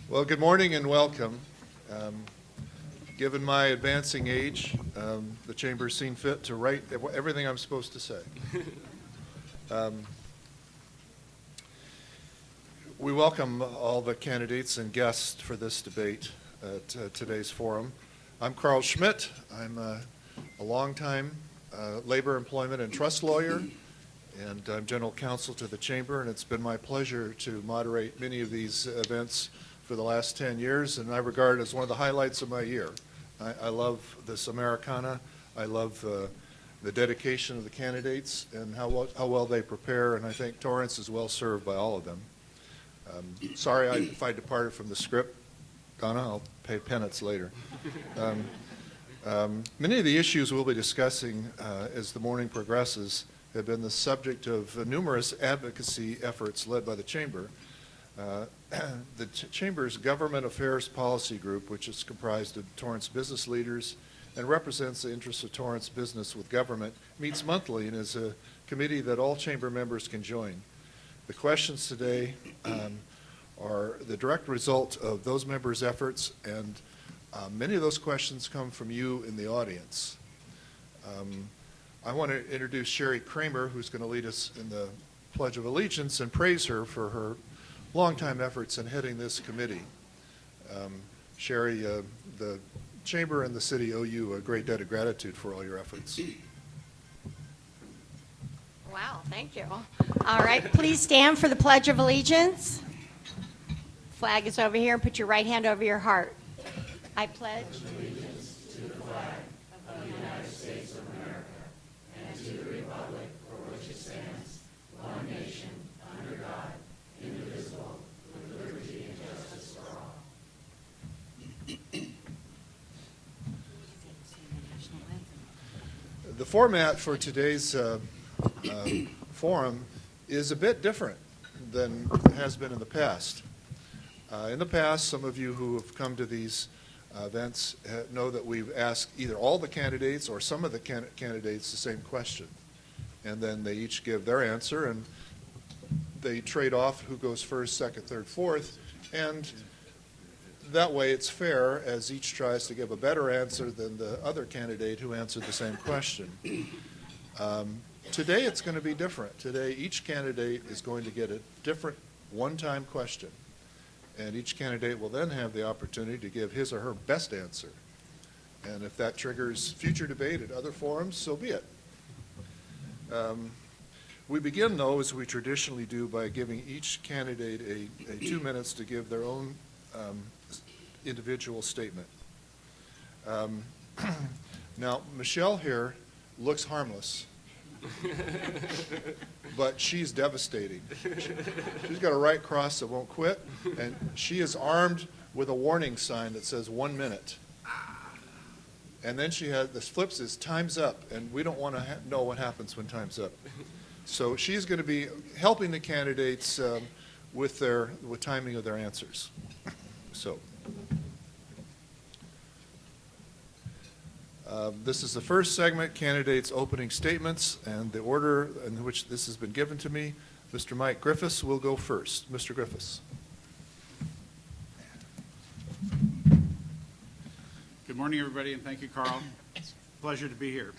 Well, good morning and welcome. Given my advancing age, the Chamber's seen fit to write everything I'm supposed to say. We welcome all the candidates and guests for this debate at today's forum. I'm Carl Schmidt. I'm a longtime labor, employment, and trust lawyer, and I'm general counsel to the Chamber, and it's been my pleasure to moderate many of these events for the last 10 years, and I regard it as one of the highlights of my year. I love this Americana. I love the dedication of the candidates and how well they prepare, and I think Torrance is well served by all of them. Sorry if I departed from the script, Donna. I'll pay penance later. Many of the issues we'll be discussing as the morning progresses have been the subject of numerous advocacy efforts led by the Chamber. The Chamber's Government Affairs Policy Group, which is comprised of Torrance business leaders and represents the interests of Torrance business with government, meets monthly and is a committee that all Chamber members can join. The questions today are the direct result of those members' efforts, and many of those questions come from you in the audience. I want to introduce Sherry Kramer, who's going to lead us in the Pledge of Allegiance, and praise her for her longtime efforts in heading this committee. Sherry, the Chamber and the city owe you a great debt of gratitude for all your efforts. Wow, thank you. All right, please stand for the Pledge of Allegiance. Flag is over here. Put your right hand over your heart. I pledge allegiance to the flag of the United States of America and to the republic for which it stands, one nation, under God, indivisible, with liberty and justice for all. The format for today's forum is a bit different than it has been in the past. In the past, some of you who have come to these events know that we've asked either all the candidates or some of the candidates the same question. And then they each give their answer, and they trade off who goes first, second, third, fourth. And that way it's fair as each tries to give a better answer than the other candidate who answered the same question. Today it's going to be different. Today each candidate is going to get a different one-time question. And each candidate will then have the opportunity to give his or her best answer. And if that triggers future debate at other forums, so be it. We begin, though, as we traditionally do, by giving each candidate a 2 minutes to give their own individual statement. Now, Michelle here looks harmless, but she's devastating. She's got a right cross that won't quit, and she is armed with a warning sign that says 1 minute. And then she has this flips is time's up, and we don't want to know what happens when time's up. So she's going to be helping the candidates with timing of their answers. So this is the first segment, candidates' opening statements, and the order in which this has been given to me. Mr. Mike Griffiths will go first. Mr. Griffiths. Good morning, everybody, and thank you, Carl. It's a pleasure to be here.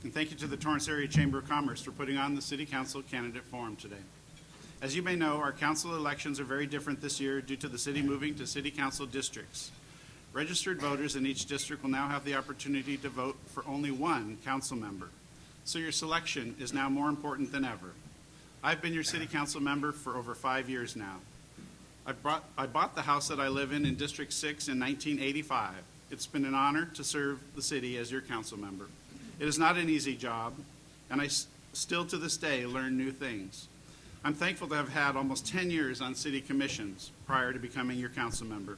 And thank you to the Torrance Area Chamber of Commerce for putting on the City Council Candidate Forum today. As you may know, our council elections are very different this year due to the city moving to city council districts. Registered voters in each district will now have the opportunity to vote for only one council member. So your selection is now more important than ever. I've been your city council member for over 5 years now. I bought the house that I live in District 6 in 1985. It's been an honor to serve the city as your council member. It is not an easy job, and I still to this day learn new things. I'm thankful to have had almost 10 years on city commissions prior to becoming your council member.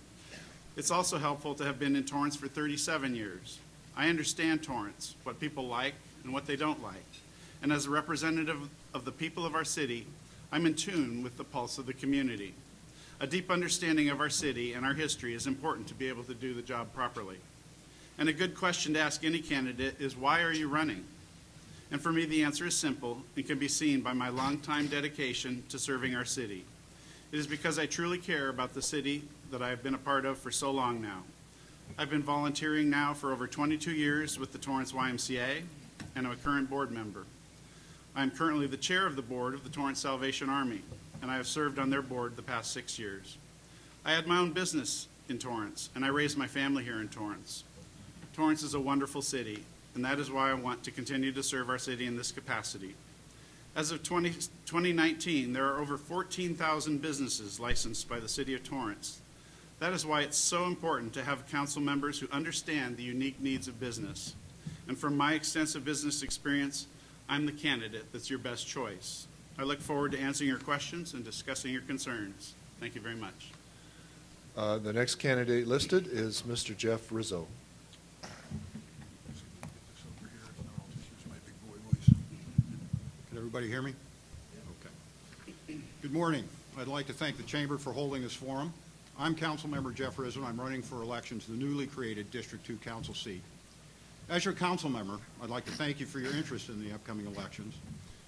It's also helpful to have been in Torrance for 37 years. I understand Torrance, what people like and what they don't like. And as a representative of the people of our city, I'm in tune with the pulse of the community. A deep understanding of our city and our history is important to be able to do the job properly. And a good question to ask any candidate is, why are you running? And for me, the answer is simple and can be seen by my longtime dedication to serving our city. It is because I truly care about the city that I have been a part of for so long now. I've been volunteering now for over 22 years with the Torrance YMCA, and I'm a current board member. I am currently the chair of the board of the Torrance Salvation Army, and I have served on their board the past 6 years. I had my own business in Torrance, and I raised my family here in Torrance. Torrance is a wonderful city, and that is why I want to continue to serve our city in this capacity. As of 2019, there are over 14,000 businesses licensed by the City of Torrance. That is why it's so important to have council members who understand the unique needs of business. And from my extensive business experience, I'm the candidate that's your best choice. I look forward to answering your questions and discussing your concerns. Thank you very much. The next candidate listed is Mr. Geoff Rizzo. Can everybody hear me? Okay. Good morning. I'd like to thank the Chamber for holding this forum. I'm Councilmember Geoff Rizzo, and I'm running for election to the newly created District 2 Council seat. As your council member, I'd like to thank you for your interest in the upcoming elections.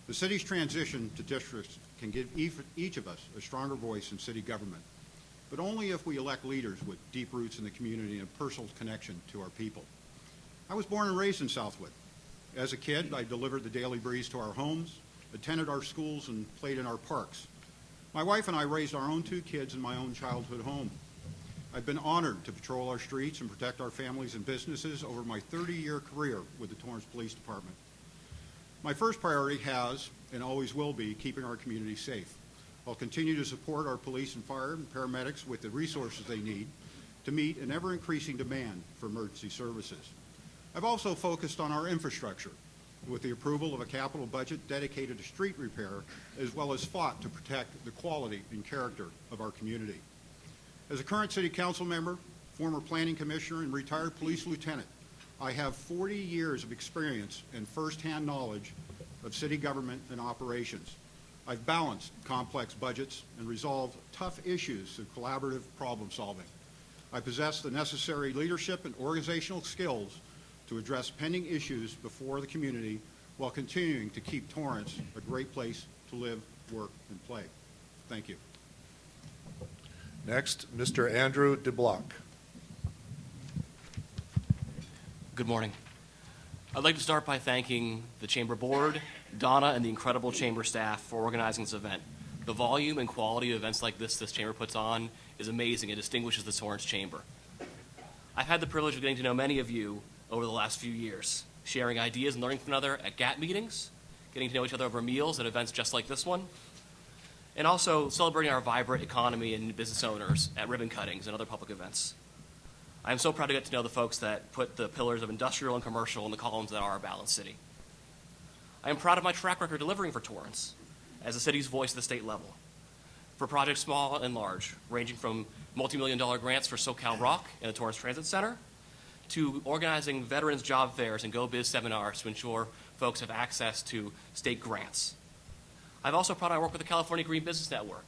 The city's transition to districts can give each of us a stronger voice in city government, but only if we elect leaders with deep roots in the community and a personal connection to our people. I was born and raised in Southwood. As a kid, I delivered the daily breeze to our homes, attended our schools, and played in our parks. My wife and I raised our own 2 kids in my own childhood home. I've been honored to patrol our streets and protect our families and businesses over my 30-year career with the Torrance Police Department. My first priority has and always will be keeping our community safe. I'll continue to support our police and fire and paramedics with the resources they need to meet an ever-increasing demand for emergency services. I've also focused on our infrastructure with the approval of a capital budget dedicated to street repair, as well as fought to protect the quality and character of our community. As a current city council member, former planning commissioner, and retired police lieutenant, I have 40 years of experience and firsthand knowledge of city government and operations. I've balanced complex budgets and resolved tough issues through collaborative problem solving. I possess the necessary leadership and organizational skills to address pending issues before the community while continuing to keep Torrance a great place to live, work, and play. Thank you. Next, Mr. Andrew Deblock. Good morning. I'd like to start by thanking the Chamber Board, Donna, and the incredible Chamber staff for organizing this event. The volume and quality of events like this Chamber puts on is amazing. It distinguishes the Torrance Chamber. I've had the privilege of getting to know many of you over the last few years, sharing ideas and learning from one another at GAT meetings, getting to know each other over meals at events just like this one, and also celebrating our vibrant economy and business owners at ribbon cuttings and other public events. I am so proud to get to know the folks that put the pillars of industrial and commercial in the columns that are our balanced city. I am proud of my track record delivering for Torrance as the city's voice at the state level, for projects small and large, ranging from multi-million-dollar grants for SoCal Rock and the Torrance Transit Center, to organizing veterans job fairs and Go Biz seminars to ensure folks have access to state grants. I've also proud I work with the California Green Business Network,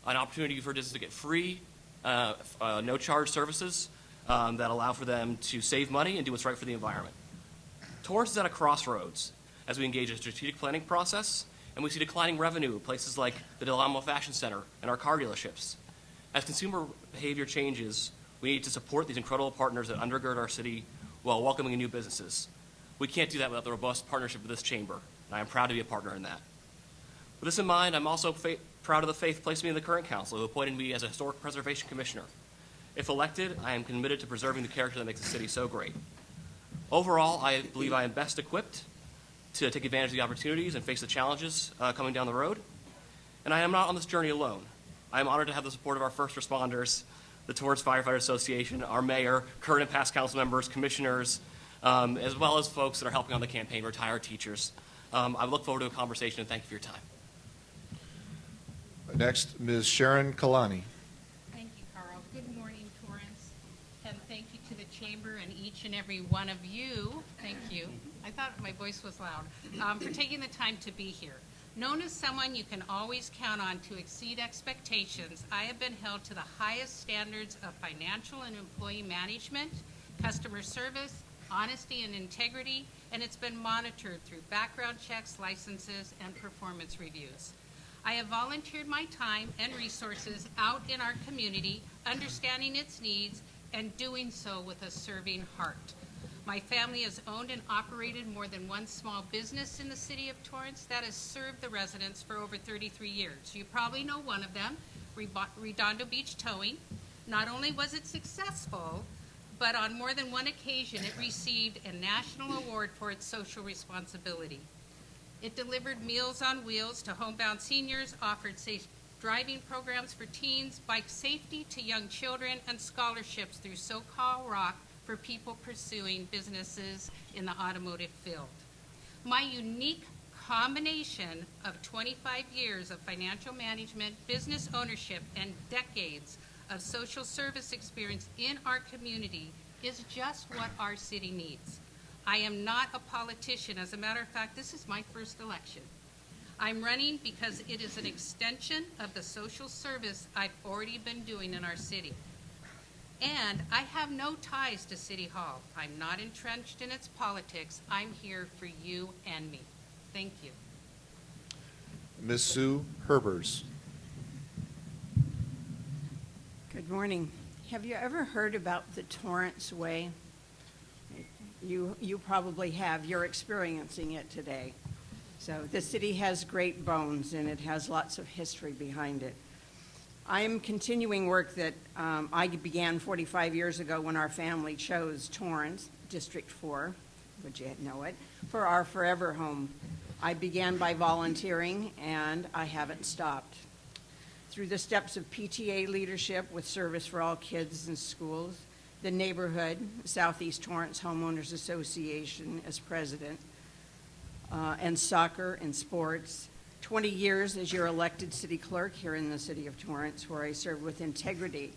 an opportunity for businesses to get free, no-charge services that allow for them to save money and do what's right for the environment. Torrance is at a crossroads as we engage in a strategic planning process, and we see declining revenue in places like the Del Amo Fashion Center and our car dealerships. As consumer behavior changes, we need to support these incredible partners that undergird our city while welcoming new businesses. We can't do that without the robust partnership of this chamber, and I am proud to be a partner in that. With this in mind, I'm also proud of the faith placed me in the current council, who appointed me as a Historic Preservation Commissioner. If elected, I am committed to preserving the character that makes the city so great. Overall, I believe I am best equipped to take advantage of the opportunities and face the challenges coming down the road. And I am not on this journey alone. I am honored to have the support of our first responders, the Torrance Firefighter Association, our mayor, current and past council members, commissioners, as well as folks that are helping on the campaign, retired teachers. I look forward to a conversation, and thank you for your time. Next, Ms. Sharon Kalani. Thank you, Carl. Good morning, Torrance, and thank you to the Chamber and each and every one of you. Thank you. I thought my voice was loud. For taking the time to be here. Known as someone you can always count on to exceed expectations, I have been held to the highest standards of financial and employee management, customer service, honesty and integrity, and it's been monitored through background checks, licenses, and performance reviews. I have volunteered my time and resources out in our community, understanding its needs and doing so with a serving heart. My family has owned and operated more than one small business in the city of Torrance that has served the residents for over 33 years. You probably know one of them, Redondo Beach Towing. Not only was it successful, but on more than one occasion it received a national award for its social responsibility. It delivered Meals on Wheels to homebound seniors, offered safe driving programs for teens, bike safety to young children, and scholarships through SoCal Rock for people pursuing businesses in the automotive field. My unique combination of 25 years of financial management, business ownership, and decades of social service experience in our community is just what our city needs. I am not a politician. As a matter of fact, this is my first election. I'm running because it is an extension of the social service I've already been doing in our city. And I have no ties to City Hall. I'm not entrenched in its politics. I'm here for you and me. Thank you. Ms. Sue Herbers. Good morning. Have you ever heard about the Torrance Way? You probably have. You're experiencing it today. So the city has great bones, and it has lots of history behind it. I am continuing work that I began 45 years ago when our family chose Torrance, District 4, would you know it, for our forever home. I began by volunteering, and I haven't stopped. Through the steps of PTA leadership with Service for All Kids in Schools, the neighborhood, Southeast Torrance Homeowners Association as president, and soccer and sports, 20 years as your elected city clerk here in the city of Torrance, where I served with integrity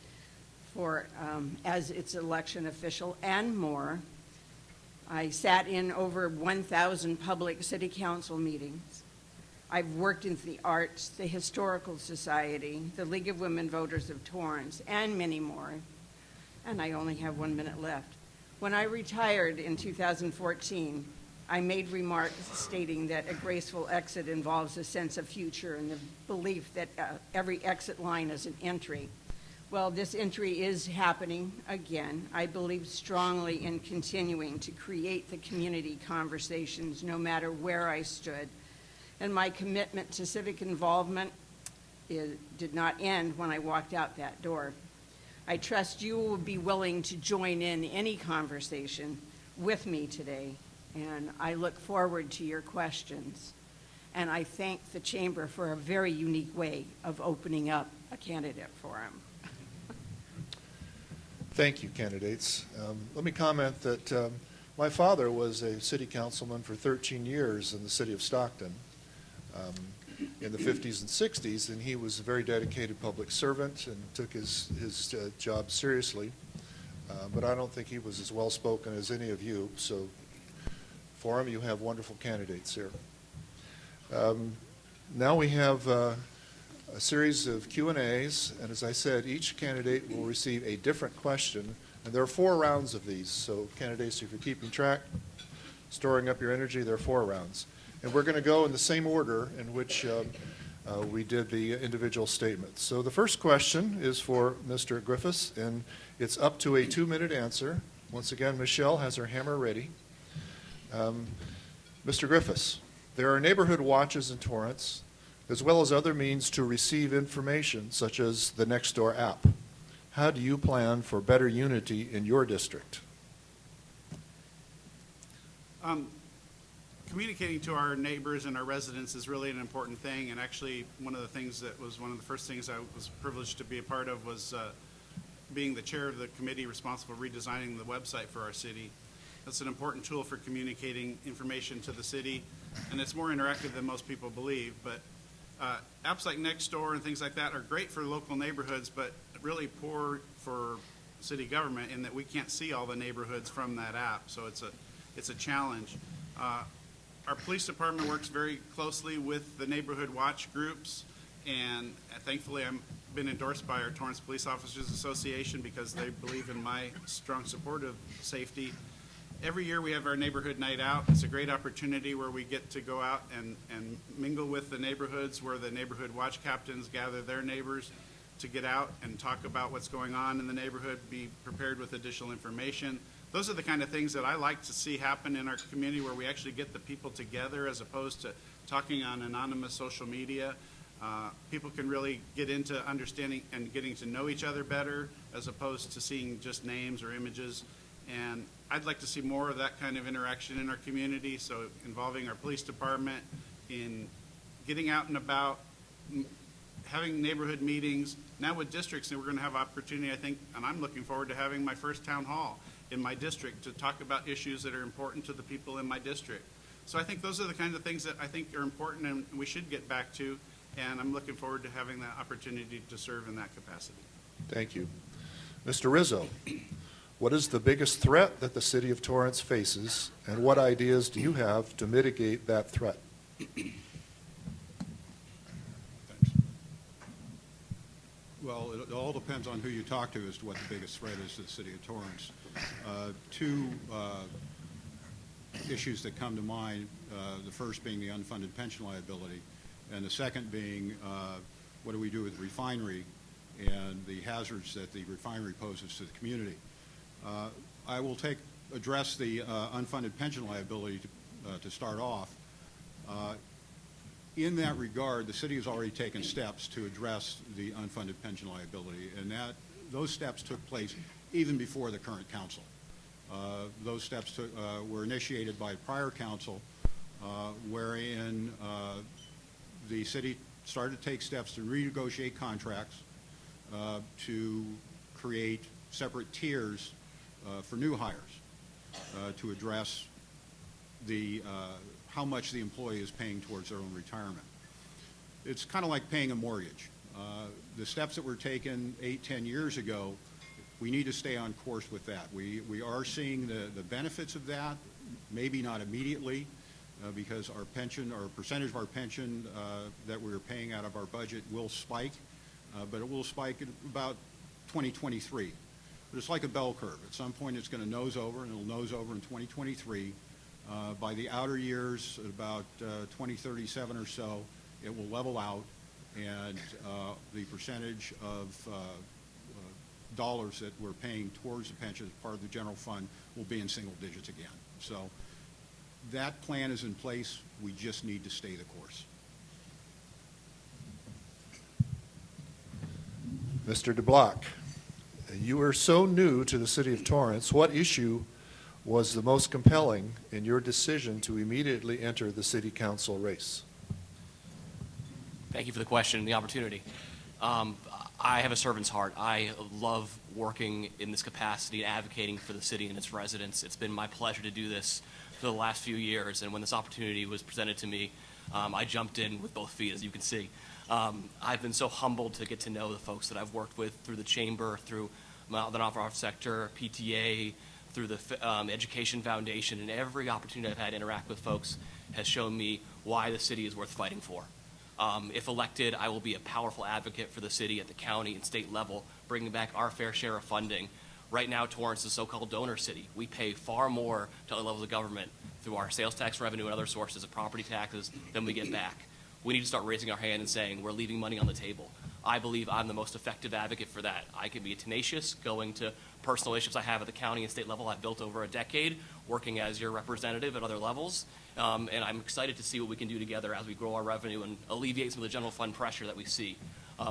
as its election official and more. I sat in over 1,000 public city council meetings. I've worked in the arts, the Historical Society, the League of Women Voters of Torrance, and many more. And I only have 1 minute left. When I retired in 2014, I made remarks stating that a graceful exit involves a sense of future and the belief that every exit line is an entry. Well, this entry is happening again. I believe strongly in continuing to create the community conversations no matter where I stood. And my commitment to civic involvement did not end when I walked out that door. I trust you will be willing to join in any conversation with me today, and I look forward to your questions. And I thank the Chamber for a very unique way of opening up a candidate forum. Thank you, candidates. Let me comment that my father was a city councilman for 13 years in the city of Stockton in the 50s and 60s, and he was a very dedicated public servant and took his job seriously. But I don't think he was as well-spoken as any of you, so for him, you have wonderful candidates here. Now we have a series of Q&As, and as I said, each candidate will receive a different question, and there are 4 rounds of these, so candidates, if you're keeping track, storing up your energy, there are 4 rounds. And we're going to go in the same order in which we did the individual statements. So the first question is for Mr. Griffiths, and it's up to a 2-minute answer. Once again, Michelle has her hammer ready. Mr. Griffiths, there are neighborhood watches in Torrance, as well as other means to receive information, such as the Nextdoor app. How do you plan for better unity in your district? Communicating to our neighbors and our residents is really an important thing, and actually one of the things that was one of the first things I was privileged to be a part of was being the chair of the committee responsible for redesigning the website for our city. That's an important tool for communicating information to the city, and it's more interactive than most people believe. But apps like Nextdoor and things like that are great for local neighborhoods, but really poor for city government in that we can't see all the neighborhoods from that app, so it's a challenge. Our police department works very closely with the neighborhood watch groups, and thankfully I've been endorsed by our Torrance Police Officers Association because they believe in my strong support of safety. Every year we have our neighborhood night out. It's a great opportunity where we get to go out and mingle with the neighborhoods, where the neighborhood watch captains gather their neighbors to get out and talk about what's going on in the neighborhood, be prepared with additional information. Those are the kind of things that I like to see happen in our community, where we actually get the people together as opposed to talking on anonymous social media. People can really get into understanding and getting to know each other better as opposed to seeing just names or images. And I'd like to see more of that kind of interaction in our community, so involving our police department in getting out and about, having neighborhood meetings. Now with districts, we're going to have opportunity, I think, and I'm looking forward to having my first town hall in my district to talk about issues that are important to the people in my district. So I think those are the kinds of things that I think are important and we should get back to, and I'm looking forward to having that opportunity to serve in that capacity. Thank you. Mr. Rizzo, what is the biggest threat that the city of Torrance faces, and what ideas do you have to mitigate that threat? Thanks. Well, it all depends on who you talk to as to what the biggest threat is to the city of Torrance. Two issues that come to mind, the first being the unfunded pension liability, and the second being what do we do with the refinery and the hazards that the refinery poses to the community. I will address the unfunded pension liability to start off. In that regard, the city has already taken steps to address the unfunded pension liability, and those steps took place even before the current council. Those steps were initiated by prior council, wherein the city started to take steps to renegotiate contracts, to create separate tiers for new hires, to address how much the employee is paying towards their own retirement. It's kind of like paying a mortgage. The steps that were taken 8-10 years ago, we need to stay on course with that. We are seeing the benefits of that, maybe not immediately, because our pension, or percentage of our pension that we're paying out of our budget will spike, but it will spike at about 2023. But it's like a bell curve. At some point it's going to nose over, and it'll nose over in 2023. By the outer years, at about 2037 or so, it will level out, and the percentage of dollars that we're paying towards the pension as part of the general fund will be in single digits again. So that plan is in place. We just need to stay the course. Mr. Deblock, you are so new to the city of Torrance. What issue was the most compelling in your decision to immediately enter the city council race? Thank you for the question and the opportunity. I have a servant's heart. I love working in this capacity and advocating for the city and its residents. It's been my pleasure to do this for the last few years, and when this opportunity was presented to me, I jumped in with both feet, as you can see. I've been so humbled to get to know the folks that I've worked with through the chamber, through the nonprofit sector, PTA, through the Education Foundation, and every opportunity I've had to interact with folks has shown me why the city is worth fighting for. If elected, I will be a powerful advocate for the city at the county and state level, bringing back our fair share of funding. Right now, Torrance is a so-called donor city. We pay far more to other levels of government through our sales tax revenue and other sources of property taxes than we get back. We need to start raising our hand and saying we're leaving money on the table. I believe I'm the most effective advocate for that. I can be tenacious, going to personal relationships I have at the county and state level I've built over a decade, working as your representative at other levels, and I'm excited to see what we can do together as we grow our revenue and alleviate some of the general fund pressure that we see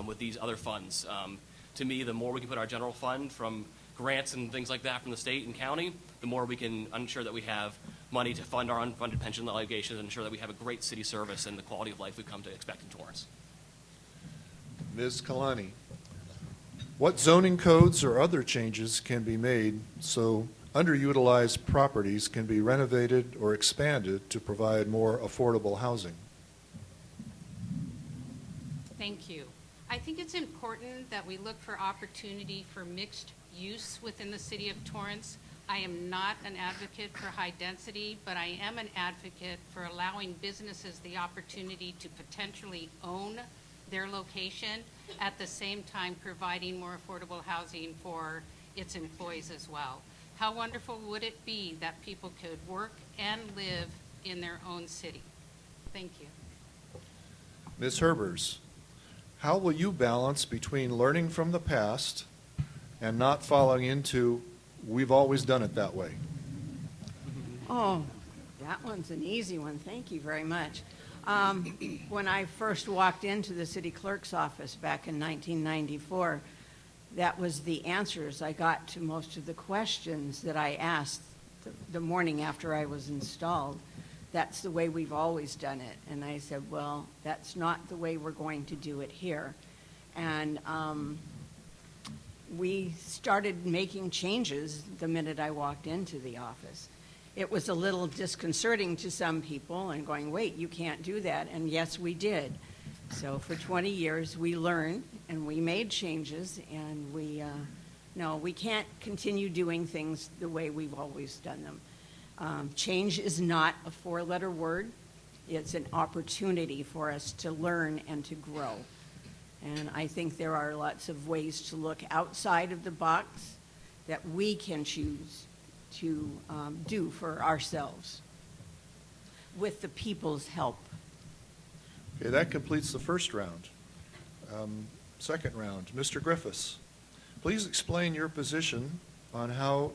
with these other funds. To me, the more we can put our general fund from grants and things like that from the state and county, the more we can ensure that we have money to fund our unfunded pension obligations and ensure that we have a great city service and the quality of life we've come to expect in Torrance. Ms. Kalani, what zoning codes or other changes can be made so underutilized properties can be renovated or expanded to provide more affordable housing? Thank you. I think it's important that we look for opportunity for mixed use within the city of Torrance. I am not an advocate for high density, but I am an advocate for allowing businesses the opportunity to potentially own their location, at the same time providing more affordable housing for its employees as well. How wonderful would it be that people could work and live in their own city? Thank you. Ms. Herbers, how will you balance between learning from the past and not falling into, we've always done it that way? Oh, that one's an easy one. Thank you very much. When I first walked into the city clerk's office back in 1994, that was the answers I got to most of the questions that I asked the morning after I was installed. That's the way we've always done it. And I said, well, that's not the way we're going to do it here. And we started making changes the minute I walked into the office. It was a little disconcerting to some people and going, wait, you can't do that. And yes, we did. So for 20 years, we learned and we made changes, and we can't continue doing things the way we've always done them. Change is not a four-letter word. It's an opportunity for us to learn and to grow. And I think there are lots of ways to look outside of the box that we can choose to do for ourselves with the people's help. Okay, that completes the first round. Second round, Mr. Griffiths, please explain your position on how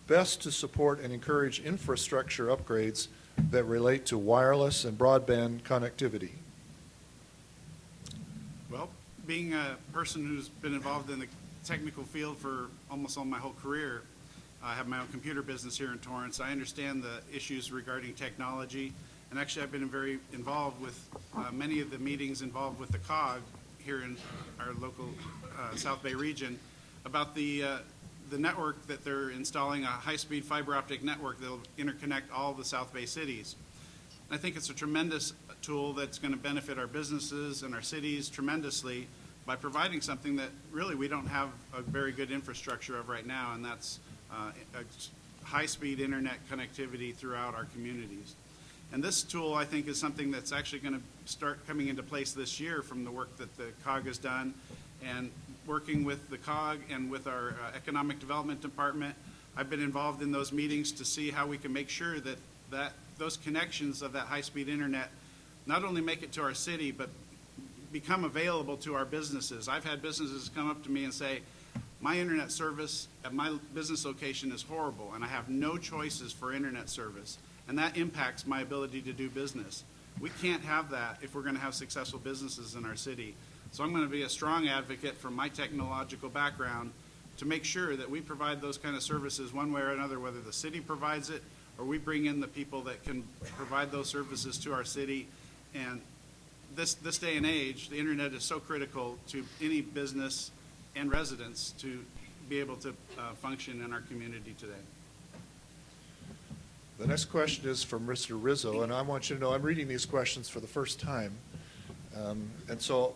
best to support and encourage infrastructure upgrades that relate to wireless and broadband connectivity. Well, being a person who's been involved in the technical field for almost all my whole career, I have my own computer business here in Torrance. I understand the issues regarding technology, and actually I've been very involved with many of the meetings involved with the COG here in our local South Bay region about the network that they're installing, a high-speed fiber optic network that will interconnect all the South Bay cities. And I think it's a tremendous tool that's going to benefit our businesses and our cities tremendously by providing something that really we don't have a very good infrastructure of right now, and that's a high-speed internet connectivity throughout our communities. And this tool, I think, is something that's actually going to start coming into place this year from the work that the COG has done, and working with the COG and with our Economic Development Department. I've been involved in those meetings to see how we can make sure that those connections of that high-speed internet not only make it to our city, but become available to our businesses. I've had businesses come up to me and say, my internet service at my business location is horrible, and I have no choices for internet service, and that impacts my ability to do business. We can't have that if we're going to have successful businesses in our city. So I'm going to be a strong advocate from my technological background to make sure that we provide those kind of services one way or another, whether the city provides it or we bring in the people that can provide those services to our city. And this day and age, the internet is so critical to any business and residents to be able to function in our community today. The next question is from Mr. Rizzo, and I want you to know I'm reading these questions for the first time. And so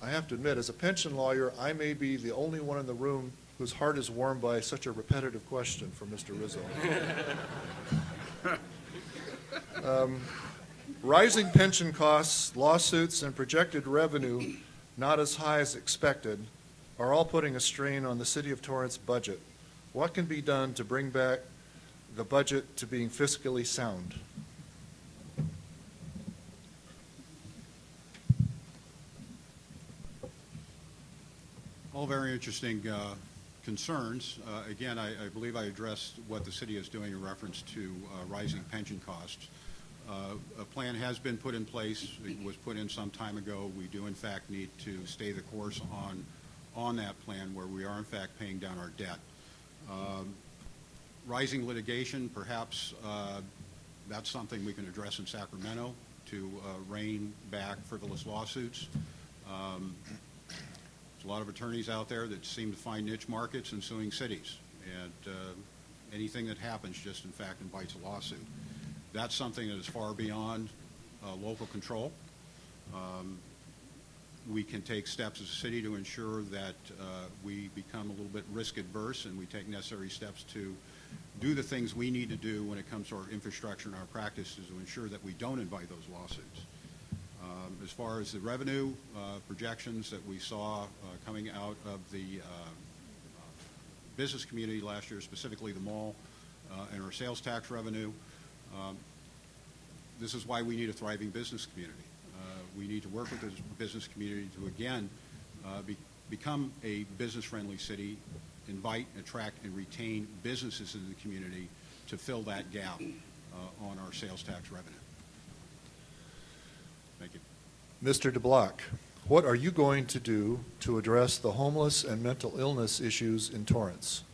I have to admit, as a pension lawyer, I may be the only one in the room whose heart is warmed by such a repetitive question from Mr. Rizzo. Rising pension costs, lawsuits, and projected revenue not as high as expected are all putting a strain on the City of Torrance budget. What can be done to bring back the budget to being fiscally sound? All very interesting concerns. Again, I believe I addressed what the city is doing in reference to rising pension costs. A plan has been put in place. It was put in some time ago. We do, in fact, need to stay the course on that plan where we are, in fact, paying down our debt. Rising litigation, perhaps that's something we can address in Sacramento to rein back frivolous lawsuits. There's a lot of attorneys out there that seem to find niche markets in suing cities, and anything that happens just, in fact, invites a lawsuit. That's something that is far beyond local control. We can take steps as a city to ensure that we become a little bit risk adverse and we take necessary steps to do the things we need to do when it comes to our infrastructure and our practices to ensure that we don't invite those lawsuits. As far as the revenue projections that we saw coming out of the business community last year, specifically the mall and our sales tax revenue. This is why we need a thriving business community. We need to work with the business community to, again, become a business-friendly city, invite, attract, and retain businesses in the community to fill that gap on our sales tax revenue. Thank you. Mr. Deblock, what are you going to do to address the homeless and mental illness issues in Torrance?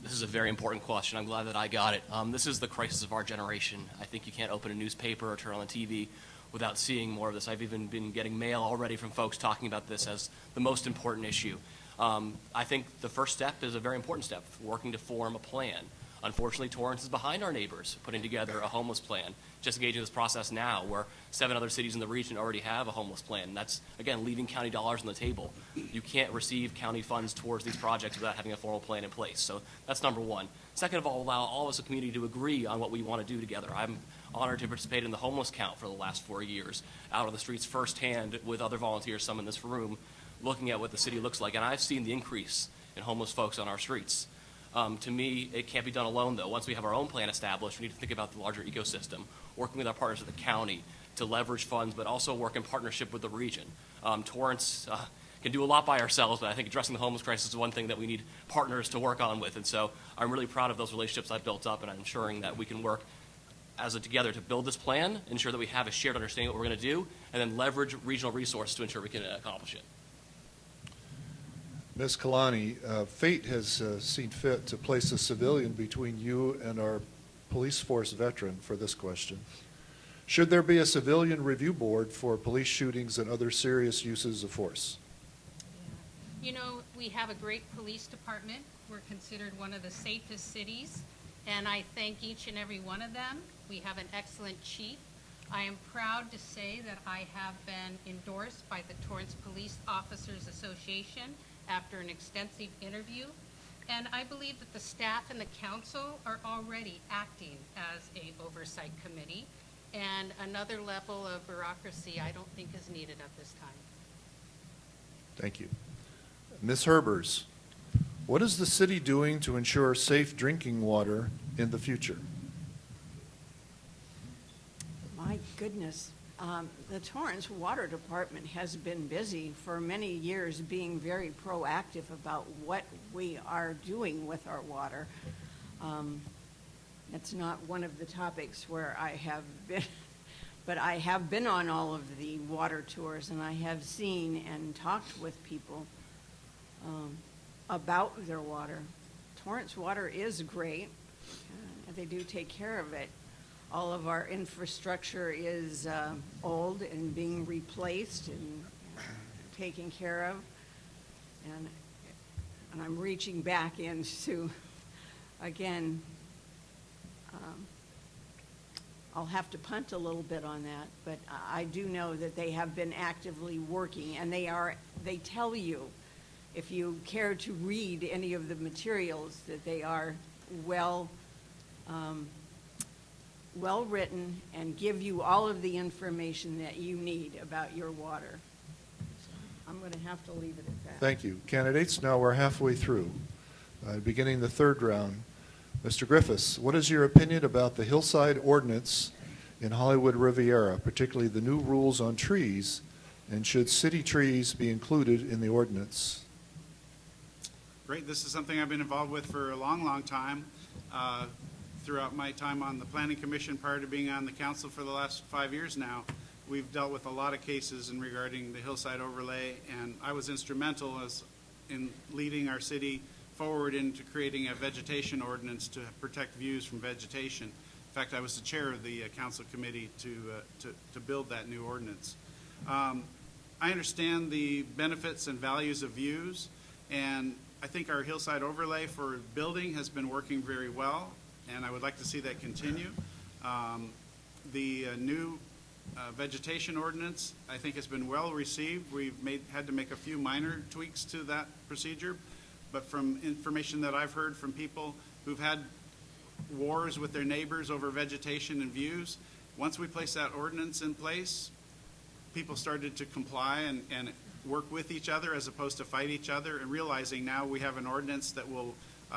This is a very important question. I'm glad that I got it. This is the crisis of our generation. I think you can't open a newspaper or turn on the TV without seeing more of this. I've even been getting mail already from folks talking about this as the most important issue. I think the first step is a very important step, working to form a plan. Unfortunately, Torrance is behind our neighbors, putting together a homeless plan. Just engaging this process now, where 7 other cities in the region already have a homeless plan. That's, again, leaving county dollars on the table. You can't receive county funds towards these projects without having a formal plan in place. So that's number one. Second of all, allow all of us as a community to agree on what we want to do together. I'm honored to participate in the homeless count for the last 4 years, out on the streets firsthand with other volunteers, some in this room, looking at what the city looks like. And I've seen the increase in homeless folks on our streets. To me, it can't be done alone, though. Once we have our own plan established, we need to think about the larger ecosystem, working with our partners at the county to leverage funds, but also work in partnership with the region. Torrance can do a lot by ourselves, but I think addressing the homeless crisis is one thing that we need partners to work on with. And so I'm really proud of those relationships I've built up, and I'm ensuring that we can work together to build this plan, ensure that we have a shared understanding of what we're going to do, and then leverage regional resources to ensure we can accomplish it. Ms. Kalani, fate has seen fit to place a civilian between you and our police force veteran for this question. Should there be a civilian review board for police shootings and other serious uses of force? You know, we have a great police department. We're considered one of the safest cities, and I thank each and every one of them. We have an excellent chief. I am proud to say that I have been endorsed by the Torrance Police Officers Association after an extensive interview, and I believe that the staff and the council are already acting as a oversight committee, and another level of bureaucracy I don't think is needed at this time. Thank you. Ms. Herbers, what is the city doing to ensure safe drinking water in the future? My goodness. The Torrance Water Department has been busy for many years being very proactive about what we are doing with our water. It's not one of the topics where I have been, but I have been on all of the water tours, and I have seen and talked with people about their water. Torrance water is great. They do take care of it. All of our infrastructure is old and being replaced and taken care of. And I'm reaching back into, again, I'll have to punt a little bit on that, but I do know that they have been actively working, and they tell you, if you care to read any of the materials, that they are well written and give you all of the information that you need about your water. So I'm going to have to leave it at that. Thank you. Candidates, now we're halfway through, beginning the third round. Mr. Griffiths, what is your opinion about the hillside ordinance in Hollywood Riviera, particularly the new rules on trees, and should city trees be included in the ordinance? Great. This is something I've been involved with for a long, long time. Throughout my time on the Planning Commission prior to being on the council for the last 5 years now, we've dealt with a lot of cases regarding the hillside overlay, and I was instrumental in leading our city forward into creating a vegetation ordinance to protect views from vegetation. In fact, I was the chair of the council committee to build that new ordinance. I understand the benefits and values of views, and I think our hillside overlay for building has been working very well, and I would like to see that continue. The new vegetation ordinance, I think, has been well received. We've had to make a few minor tweaks to that procedure, but from information that I've heard from people who've had wars with their neighbors over vegetation and views, once we place that ordinance in place, people started to comply and work with each other as opposed to fight each other, and realizing now we have an ordinance that will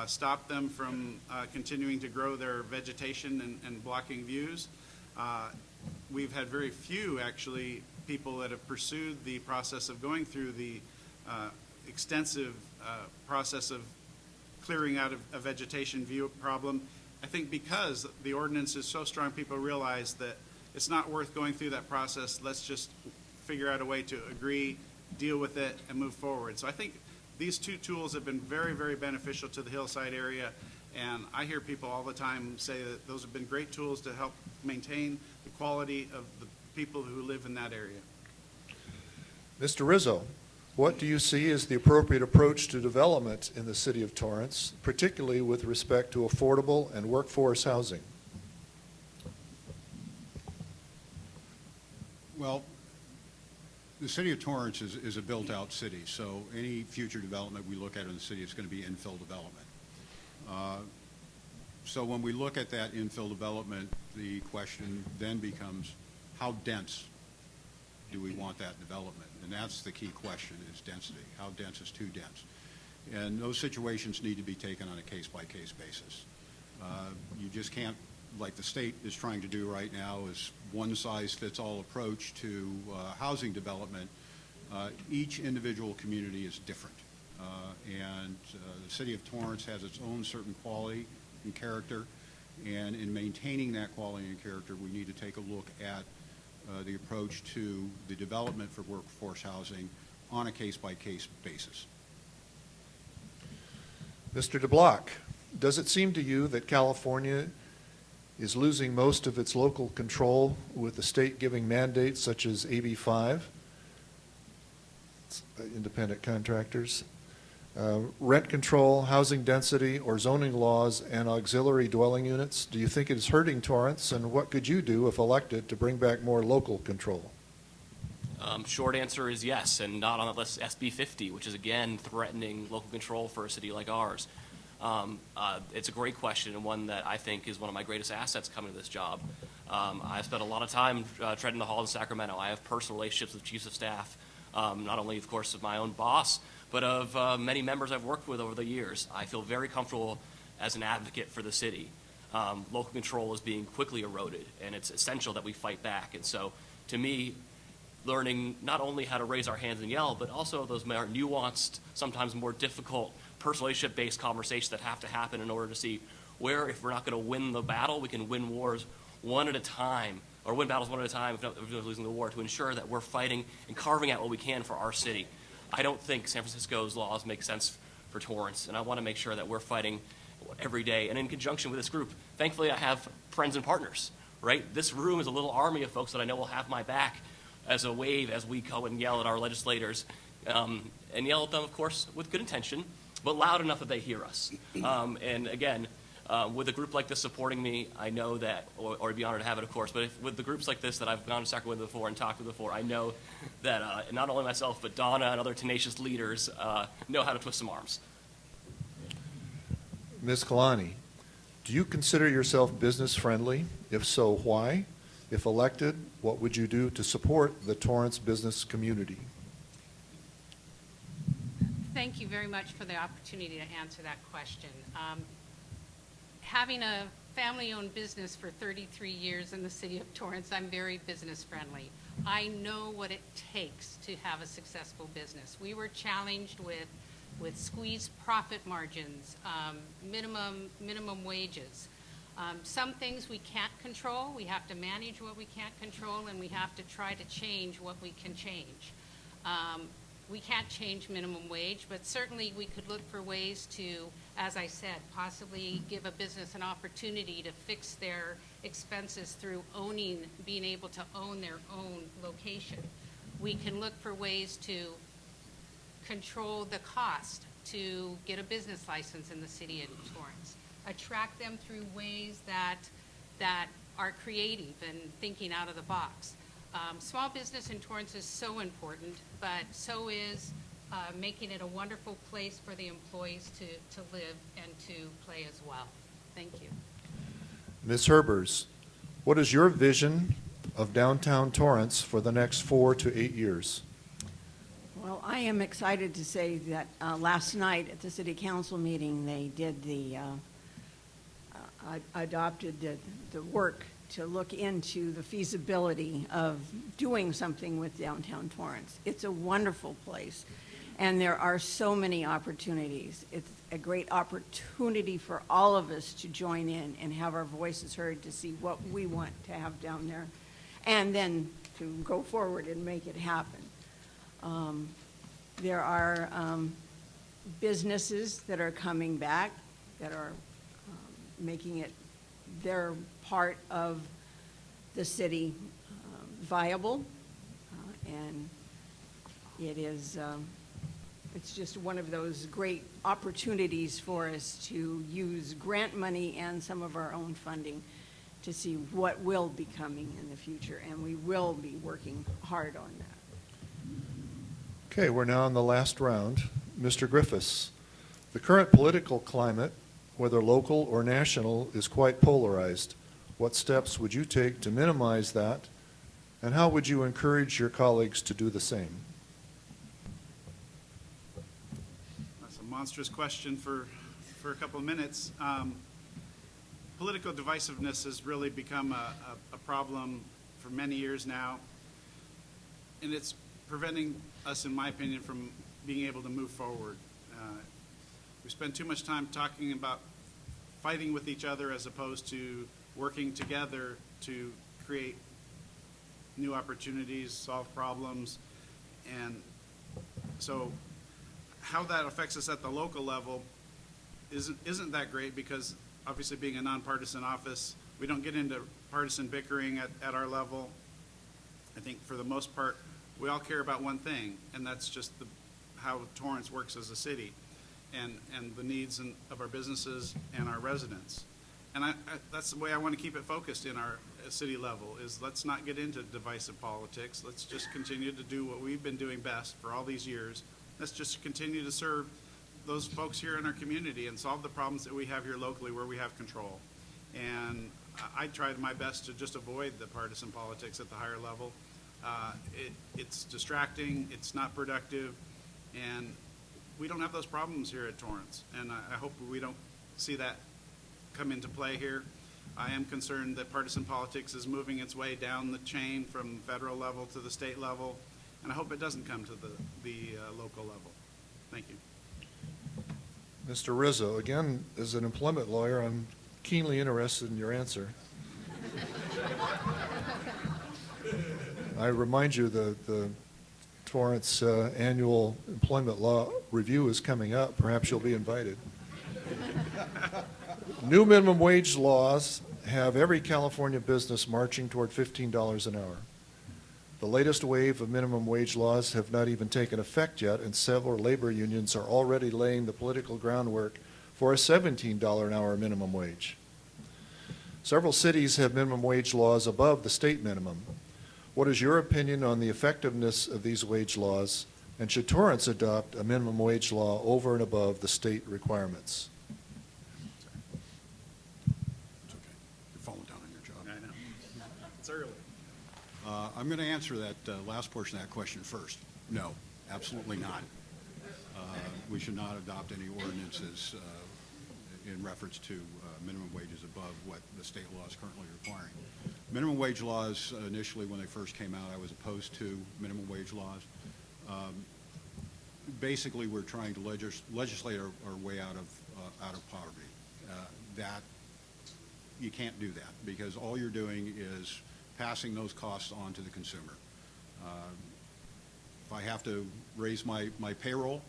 stop them from continuing to grow their vegetation and blocking views. We've had very few, actually, people that have pursued the process of going through the extensive process of clearing out a vegetation view problem. I think because the ordinance is so strong, people realize that it's not worth going through that process. Let's just figure out a way to agree, deal with it, and move forward. So I think these two tools have been very, very beneficial to the Hillside area, and I hear people all the time say that those have been great tools to help maintain the quality of the people who live in that area. Mr. Rizzo, what do you see as the appropriate approach to development in the city of Torrance, particularly with respect to affordable and workforce housing? Well, the city of Torrance is a built-out city, so any future development we look at in the city is going to be infill development. So when we look at that infill development, the question then becomes, how dense do we want that development? And that's the key question, is density. How dense is too dense? And those situations need to be taken on a case-by-case basis. You just can't, like the state is trying to do right now, is one-size-fits-all approach to housing development. Each individual community is different. And the city of Torrance has its own certain quality and character. And in maintaining that quality and character, we need to take a look at the approach to the development for workforce housing on a case-by-case basis. Mr. Deblock, does it seem to you that California is losing most of its local control with the state giving mandates such as AB 5, independent contractors, rent control, housing density, or zoning laws and auxiliary dwelling units? Do you think it is hurting Torrance, and what could you do if elected to bring back more local control? Short answer is yes, and not on the list SB 50, which is again threatening local control for a city like ours. It's a great question, and one that I think is one of my greatest assets coming to this job. I've spent a lot of time treading the halls in Sacramento. I have personal relationships with chiefs of staff, not only, of course, of my own boss, but of many members I've worked with over the years. I feel very comfortable as an advocate for the city. Local control is being quickly eroded, and it's essential that we fight back. And so, to me, learning not only how to raise our hands and yell, but also those more nuanced, sometimes more difficult, personal relationship-based conversations that have to happen in order to see where, if we're not going to win the battle, we can win wars one at a time, or win battles one at a time if we're losing the war, to ensure that we're fighting and carving out what we can for our city. I don't think San Francisco's laws make sense for Torrance, and I want to make sure that we're fighting every day. And in conjunction with this group, thankfully I have friends and partners, right? This room is a little army of folks that I know will have my back as a wave as we go and yell at our legislators, and yell at them, of course, with good intention, but loud enough that they hear us. And again, with a group like this supporting me, I know that, or I'd be honored to have it, of course, but with the groups like this that I've gone to Sacramento before and talked with before, I know that not only myself, but Donna and other tenacious leaders know how to twist some arms. Ms. Kalani, do you consider yourself business-friendly? If so, why? If elected, what would you do to support the Torrance business community? Thank you very much for the opportunity to answer that question. Having a family-owned business for 33 years in the city of Torrance, I'm very business-friendly. I know what it takes to have a successful business. We were challenged with squeezed profit margins, minimum wages. Some things we can't control. We have to manage what we can't control, and we have to try to change what we can change. We can't change minimum wage, but certainly we could look for ways to, as I said, possibly give a business an opportunity to fix their expenses through being able to own their own location. We can look for ways to control the cost to get a business license in the city of Torrance. Attract them through ways that are creative and thinking out of the box. Small business in Torrance is so important, but so is making it a wonderful place for the employees to live and to play as well. Thank you. Ms. Herbers, what is your vision of downtown Torrance for the next 4 to 8 years? Well, I am excited to say that last night at the city council meeting, they did adopted the work to look into the feasibility of doing something with downtown Torrance. It's a wonderful place, and there are so many opportunities. It's a great opportunity for all of us to join in and have our voices heard to see what we want to have down there, and then to go forward and make it happen. There are businesses that are coming back that are making it their part of the city viable, and it is it's just one of those great opportunities for us to use grant money and some of our own funding to see what will be coming in the future, and we will be working hard on that. Okay, we're now in the last round. Mr. Griffiths, the current political climate, whether local or national, is quite polarized. What steps would you take to minimize that, and how would you encourage your colleagues to do the same? That's a monstrous question for a couple of minutes. Political divisiveness has really become a problem for many years now, and it's preventing us, in my opinion, from being able to move forward. We spend too much time talking about fighting with each other as opposed to working together to create new opportunities, solve problems. And so how that affects us at the local level isn't that great, because obviously being a nonpartisan office, we don't get into partisan bickering at our level. I think for the most part, we all care about one thing, and that's just how Torrance works as a city, and the needs of our businesses and our residents. And that's the way I want to keep it focused in our city level, is let's not get into divisive politics. Let's just continue to do what we've been doing best for all these years. Let's just continue to serve those folks here in our community and solve the problems that we have here locally where we have control. And I tried my best to just avoid the partisan politics at the higher level. It's distracting, it's not productive, and we don't have those problems here at Torrance. And I hope we don't see that come into play here. I am concerned that partisan politics is moving its way down the chain from federal level to the state level, and I hope it doesn't come to the local level. Thank you. Mr. Rizzo, again, as an employment lawyer, I'm keenly interested in your answer. I remind you the Torrance annual employment law review is coming up. Perhaps you'll be invited. New minimum wage laws have every California business marching toward $15 an hour. The latest wave of minimum wage laws have not even taken effect yet, and several labor unions are already laying the political groundwork for a $17 an hour minimum wage. Several cities have minimum wage laws above the state minimum. What is your opinion on the effectiveness of these wage laws, and should Torrance adopt a minimum wage law over and above the state requirements? It's okay. You're falling down on your job. I know. It's early. I'm going to answer that last portion of that question first. No, absolutely not. We should not adopt any ordinances in reference to minimum wages above what the state law is currently requiring. Minimum wage laws, initially when they first came out, I was opposed to minimum wage laws. Basically, we're trying to legislate our way out of poverty. That you can't do that, because all you're doing is passing those costs on to the consumer. If I have to raise my payroll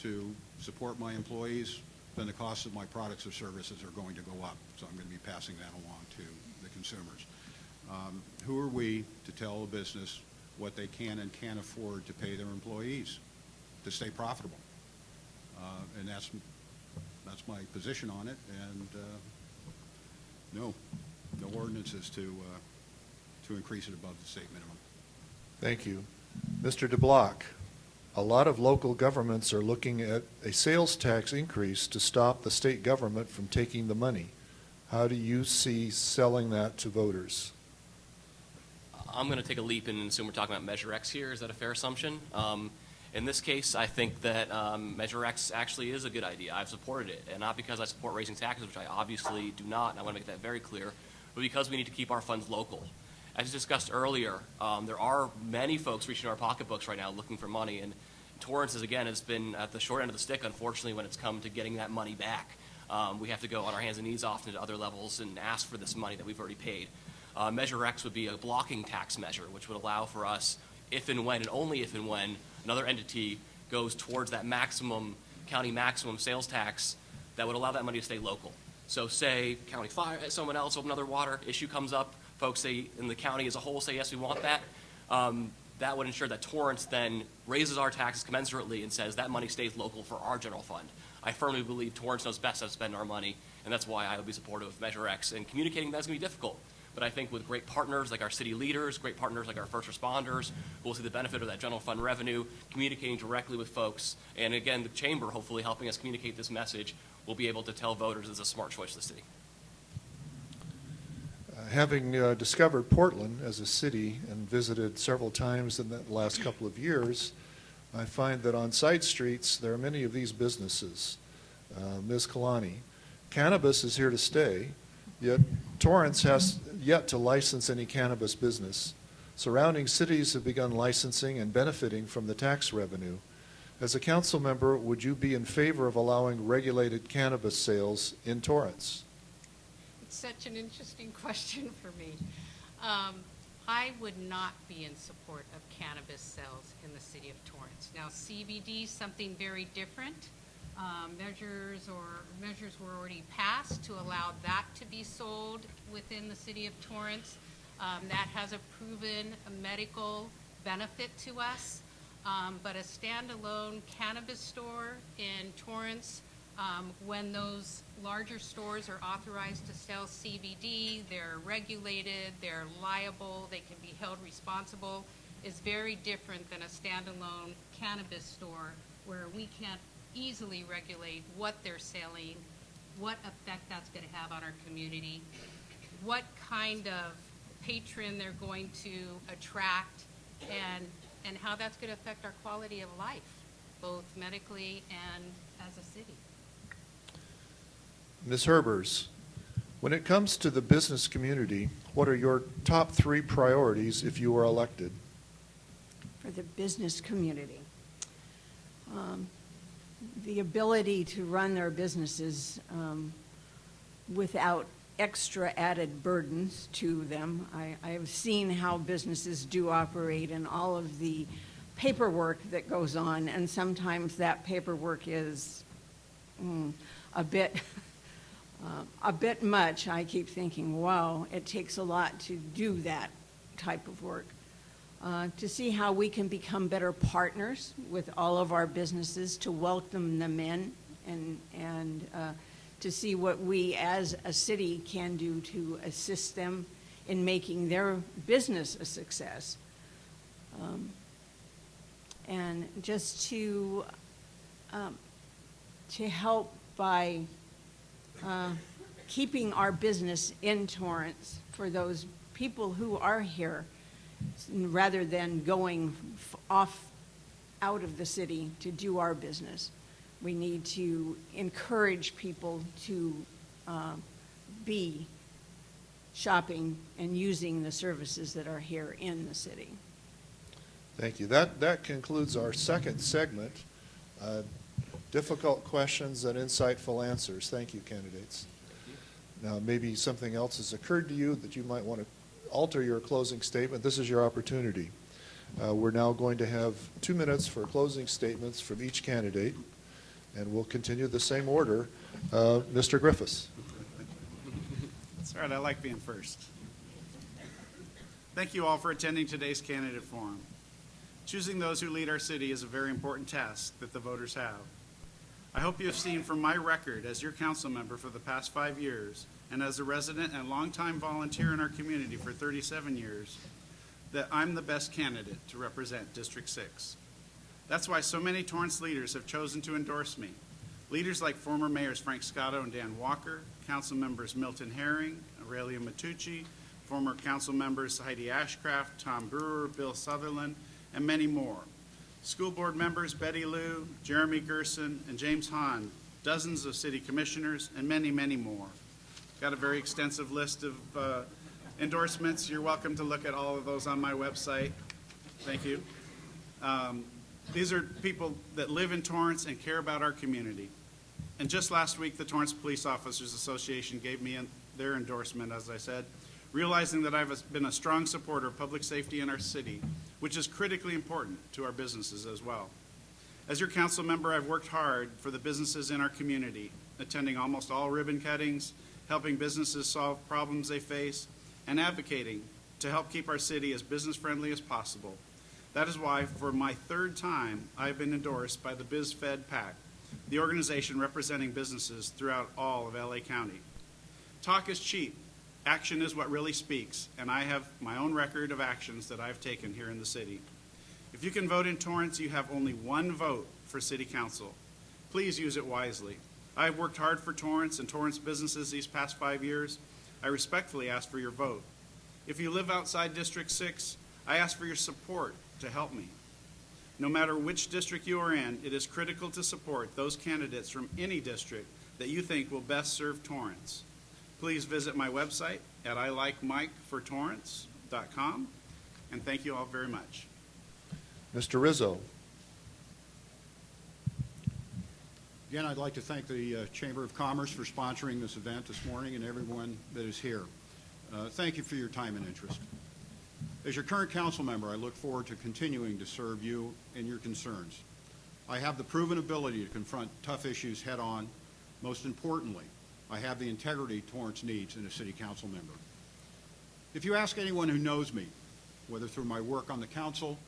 to support my employees, then the costs of my products or services are going to go up. So I'm going to be passing that along to the consumers. Who are we to tell a business what they can and can't afford to pay their employees to stay profitable? And that's my position on it. And no ordinances to increase it above the state minimum. Thank you. Mr. Deblock, a lot of local governments are looking at a sales tax increase to stop the state government from taking the money. How do you see selling that to voters? I'm going to take a leap and assume we're talking about Measure X here. Is that a fair assumption? In this case, I think that Measure X actually is a good idea. I've supported it, and not because I support raising taxes, which I obviously do not, and I want to make that very clear, but because we need to keep our funds local. As discussed earlier, there are many folks reaching our pocketbooks right now looking for money, and Torrance, again, has been at the short end of the stick, unfortunately, when it's come to getting that money back. We have to go on our hands and knees often to other levels and ask for this money that we've already paid. Measure X would be a blocking tax measure, which would allow for us, if and when, and only if and when, another entity goes towards that maximum, county maximum sales tax, that would allow that money to stay local. So say county fire, someone else, another water issue comes up, folks say, in the county as a whole say, yes, we want that. That would ensure that Torrance then raises our taxes commensurately and says that money stays local for our general fund. I firmly believe Torrance knows best how to spend our money, and that's why I would be supportive of Measure X. And communicating that's going to be difficult. But I think with great partners like our city leaders, great partners like our first responders, we'll see the benefit of that general fund revenue, communicating directly with folks. And again, the chamber hopefully helping us communicate this message, we'll be able to tell voters it's a smart choice for the city. Having discovered Portland as a city and visited several times in the last couple of years, I find that on side streets there are many of these businesses. Ms. Kalani, cannabis is here to stay, yet Torrance has yet to license any cannabis business. Surrounding cities have begun licensing and benefiting from the tax revenue. As a council member, would you be in favor of allowing regulated cannabis sales in Torrance? It's such an interesting question for me. I would not be in support of cannabis sales in the city of Torrance. Now, CBD is something very different. Measures were already passed to allow that to be sold within the city of Torrance. That has a proven medical benefit to us. But a standalone cannabis store in Torrance, when those larger stores are authorized to sell CBD, they're regulated, they're liable, they can be held responsible, is very different than a standalone cannabis store where we can't easily regulate what they're selling, what effect that's going to have on our community, what kind of patron they're going to attract, and how that's going to affect our quality of life, both medically and as a city. Ms. Herbers, when it comes to the business community, what are your top 3 priorities if you were elected? For the business community, the ability to run their businesses without extra added burdens to them. I have seen how businesses do operate and all of the paperwork that goes on, and sometimes that paperwork is a bit much. I keep thinking, wow, it takes a lot to do that type of work. To see how we can become better partners with all of our businesses, to welcome them in, and to see what we as a city can do to assist them in making their business a success. And just to help by keeping our business in Torrance for those people who are here, rather than going off out of the city to do our business. We need to encourage people to be shopping and using the services that are here in the city. Thank you. That concludes our second segment. Difficult questions and insightful answers. Thank you, candidates. Now, maybe something else has occurred to you that you might want to alter your closing statement. This is your opportunity. We're now going to have 2 minutes for closing statements from each candidate, and we'll continue the same order. Mr. Griffiths. That's all right, I like being first. Thank you all for attending today's candidate forum. Choosing those who lead our city is a very important task that the voters have. I hope you have seen from my record as your council member for the past 5 years, and as a resident and longtime volunteer in our community for 37 years, that I'm the best candidate to represent District 6. That's why so many Torrance leaders have chosen to endorse me. Leaders like former mayors Frank Scotto and Dan Walker, council members Milton Herring, Aurelia Matucci, former council members Heidi Ashcraft, Tom Brewer, Bill Sutherland, and many more. School board members Betty Lou, Jeremy Gerson, and James Hahn, dozens of city commissioners, and many, many more. Got a very extensive list of endorsements. You're welcome to look at all of those on my website. Thank you. These are people that live in Torrance and care about our community. And just last week, the Torrance Police Officers Association gave me their endorsement, as I said, realizing that I've been a strong supporter of public safety in our city, which is critically important to our businesses as well. As your council member, I've worked hard for the businesses in our community, attending almost all ribbon cuttings, helping businesses solve problems they face, and advocating to help keep our city as business-friendly as possible. That is why, for my third time, I've been endorsed by the BizFed PAC, the organization representing businesses throughout all of LA County. Talk is cheap. Action is what really speaks, and I have my own record of actions that I've taken here in the city. If you can vote in Torrance, you have only one vote for City Council. Please use it wisely. I've worked hard for Torrance and Torrance businesses these past 5 years. I respectfully ask for your vote. If you live outside District 6, I ask for your support to help me. No matter which district you are in, it is critical to support those candidates from any district that you think will best serve Torrance. Please visit my website at ilikemikefortorrance.com, and thank you all very much. Mr. Rizzo. Again, I'd like to thank the Chamber of Commerce for sponsoring this event this morning and everyone that is here. Thank you for your time and interest. As your current council member, I look forward to continuing to serve you and your concerns. I have the proven ability to confront tough issues head-on. Most importantly, I have the integrity Torrance needs in a city council member. If you ask anyone who knows me, whether through my work on the council,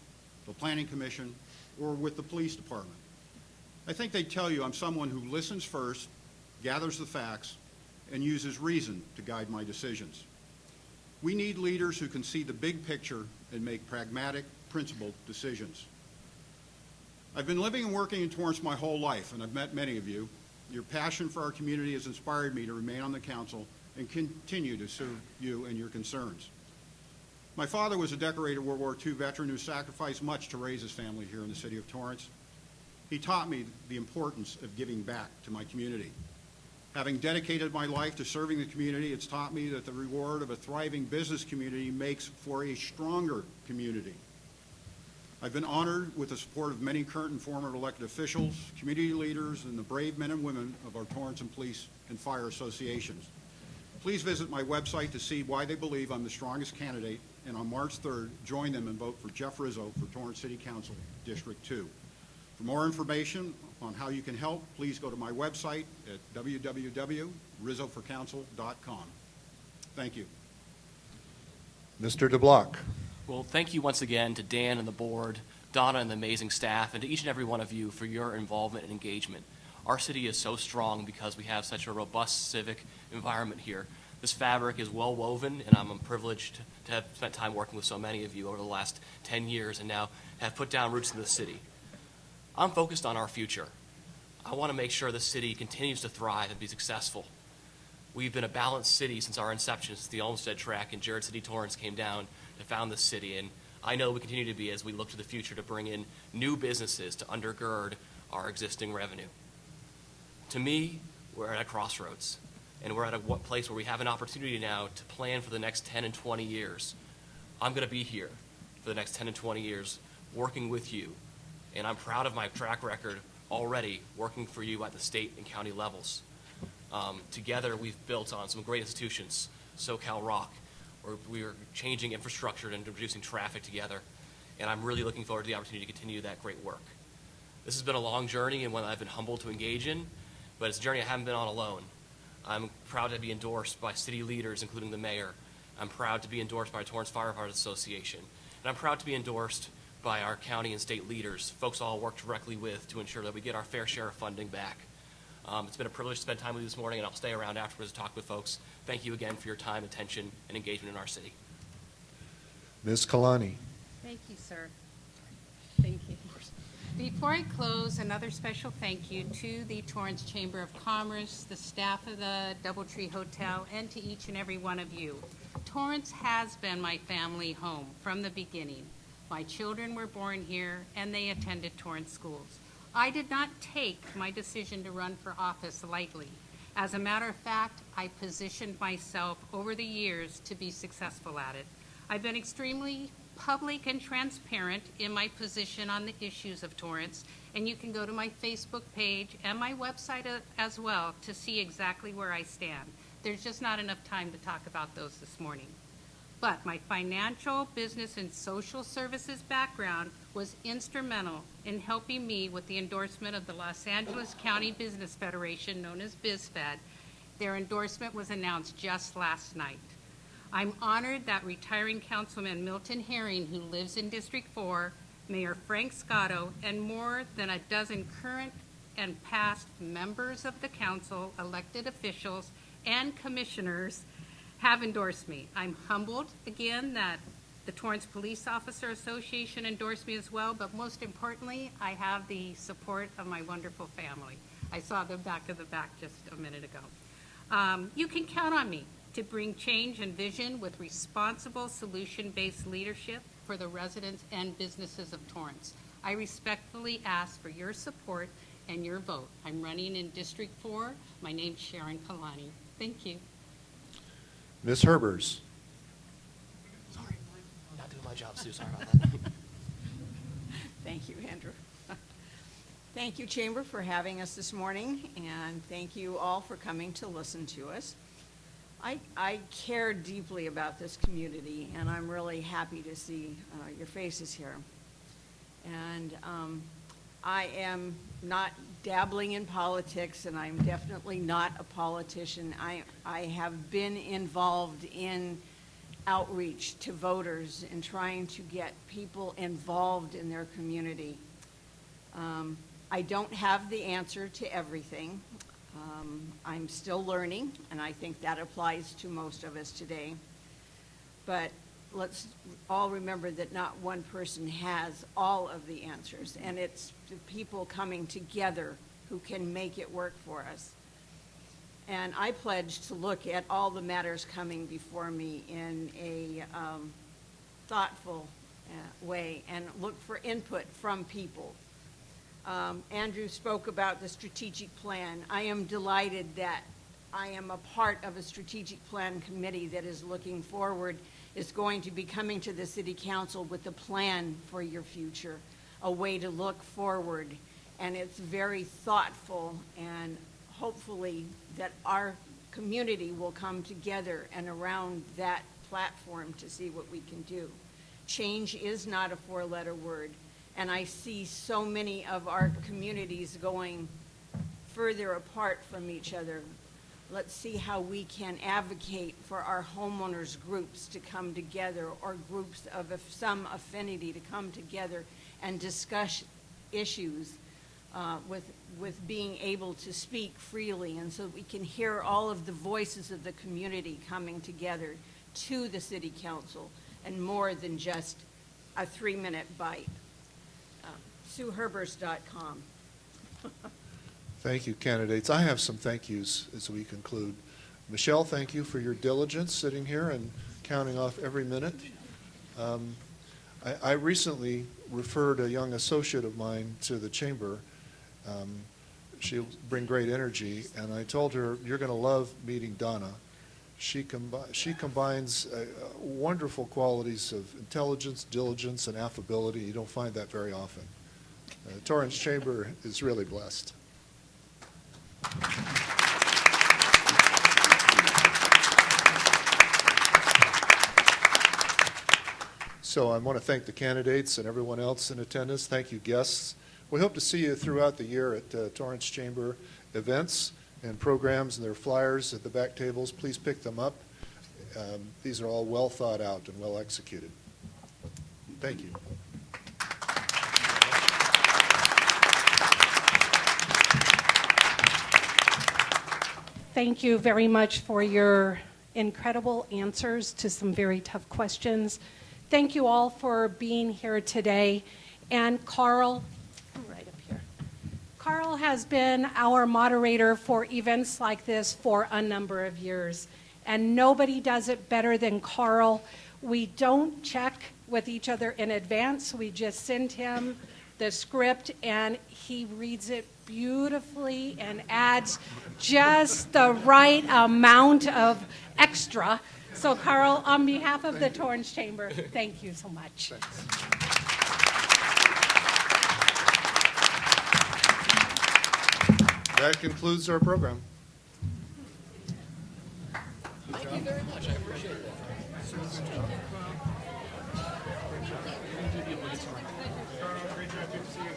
the planning commission, or with the police department, I think they'd tell you I'm someone who listens first, gathers the facts, and uses reason to guide my decisions. We need leaders who can see the big picture and make pragmatic, principled decisions. I've been living and working in Torrance my whole life, and I've met many of you. Your passion for our community has inspired me to remain on the council and continue to serve you and your concerns. My father was a decorated World War II veteran who sacrificed much to raise his family here in the city of Torrance. He taught me the importance of giving back to my community. Having dedicated my life to serving the community, it's taught me that the reward of a thriving business community makes for a stronger community. I've been honored with the support of many current and former elected officials, community leaders, and the brave men and women of our Torrance and Police and Fire associations. Please visit my website to see why they believe I'm the strongest candidate, and on March 3rd, join them and vote for Geoff Rizzo for Torrance City Council, District 2. For more information on how you can help, please go to my website at www.rizzoforcouncil.com. Thank you. Mr. Deblock. Well, thank you once again to Dan and the board, Donna and the amazing staff, and to each and every one of you for your involvement and engagement. Our city is so strong because we have such a robust civic environment here. This fabric is well woven, and I'm privileged to have spent time working with so many of you over the last 10 years and now have put down roots in the city. I'm focused on our future. I want to make sure the city continues to thrive and be successful. We've been a balanced city since our inception, since the Olmsted Track and Jared City Torrance came down to found this city, and I know we continue to be as we look to the future to bring in new businesses to undergird our existing revenue. To me, we're at a crossroads, and we're at a place where we have an opportunity now to plan for the next 10 and 20 years. I'm going to be here for the next 10 and 20 years working with you, and I'm proud of my track record already working for you at the state and county levels. Together, we've built on some great institutions, SoCal Rock, where we are changing infrastructure and reducing traffic together, and I'm really looking forward to the opportunity to continue that great work. This has been a long journey and one I've been humbled to engage in, but it's a journey I haven't been on alone. I'm proud to be endorsed by city leaders, including the mayor. I'm proud to be endorsed by Torrance Firefighters Association, and I'm proud to be endorsed by our county and state leaders, folks I'll work directly with to ensure that we get our fair share of funding back. It's been a privilege to spend time with you this morning, and I'll stay around afterwards to talk with folks. Thank you again for your time, attention, and engagement in our city. Ms. Kalani. Thank you, sir. Thank you. Before I close, another special thank you to the Torrance Chamber of Commerce, the staff of the DoubleTree Hotel, and to each and every one of you. Torrance has been my family home from the beginning. My children were born here, and they attended Torrance schools. I did not take my decision to run for office lightly. As a matter of fact, I positioned myself over the years to be successful at it. I've been extremely public and transparent in my position on the issues of Torrance, and you can go to my Facebook page and my website as well to see exactly where I stand. There's just not enough time to talk about those this morning. But my financial, business, and social services background was instrumental in helping me with the endorsement of the Los Angeles County Business Federation, known as BizFed. Their endorsement was announced just last night. I'm honored that retiring Councilman Milton Herring, who lives in District 4, Mayor Frank Scotto, and more than a dozen current and past members of the council, elected officials, and commissioners have endorsed me. I'm humbled, again, that the Torrance Police Officer Association endorsed me as well, but most importantly, I have the support of my wonderful family. I saw them back of the back just a minute ago. You can count on me to bring change and vision with responsible, solution-based leadership for the residents and businesses of Torrance. I respectfully ask for your support and your vote. I'm running in District 4. My name's Sharon Kalani. Thank you. Ms. Herbers. Sorry, not doing my job, Sue. Sorry about that. Thank you, Andrew. Thank you, Chamber, for having us this morning, and thank you all for coming to listen to us. I care deeply about this community, and I'm really happy to see your faces here. And I am not dabbling in politics, and I'm definitely not a politician. I have been involved in outreach to voters and trying to get people involved in their community. I don't have the answer to everything. I'm still learning, and I think that applies to most of us today. But let's all remember that not one person has all of the answers, and it's the people coming together who can make it work for us. And I pledge to look at all the matters coming before me in a thoughtful way and look for input from people. Andrew spoke about the strategic plan. I am delighted that I am a part of a strategic plan committee that is looking forward, is going to be coming to the City Council with a plan for your future, a way to look forward. And it's very thoughtful, and hopefully that our community will come together and around that platform to see what we can do. Change is not a four-letter word. And I see so many of our communities going further apart from each other. Let's see how we can advocate for our homeowners groups to come together, or groups of some affinity to come together and discuss issues with being able to speak freely, and so we can hear all of the voices of the community coming together to the City Council, and more than just a 3-minute bite. SueHerbers.com. Thank you, candidates. I have some thank yous as we conclude. Michelle, thank you for your diligence sitting here and counting off every minute. I recently referred a young associate of mine to the chamber. She'll bring great energy, and I told her, you're going to love meeting Donna. She combines wonderful qualities of intelligence, diligence, and affability. You don't find that very often. Torrance Chamber is really blessed. So I want to thank the candidates and everyone else in attendance. Thank you, guests. We hope to see you throughout the year at Torrance Chamber events and programs, and their flyers at the back tables. Please pick them up. These are all well thought out and well executed. Thank you. Thank you very much for your incredible answers to some very tough questions. Thank you all for being here today. And Carl, right up here. Carl has been our moderator for events like this for a number of years. and nobody does it better than Carl. We don't check with each other in advance. We just send him the script, and he reads it beautifully and adds just the right amount of extra. So, Carl, on behalf of the Torrance Chamber, thank you so much. That concludes our program. Thank you very much. I appreciate that. Great job to see you.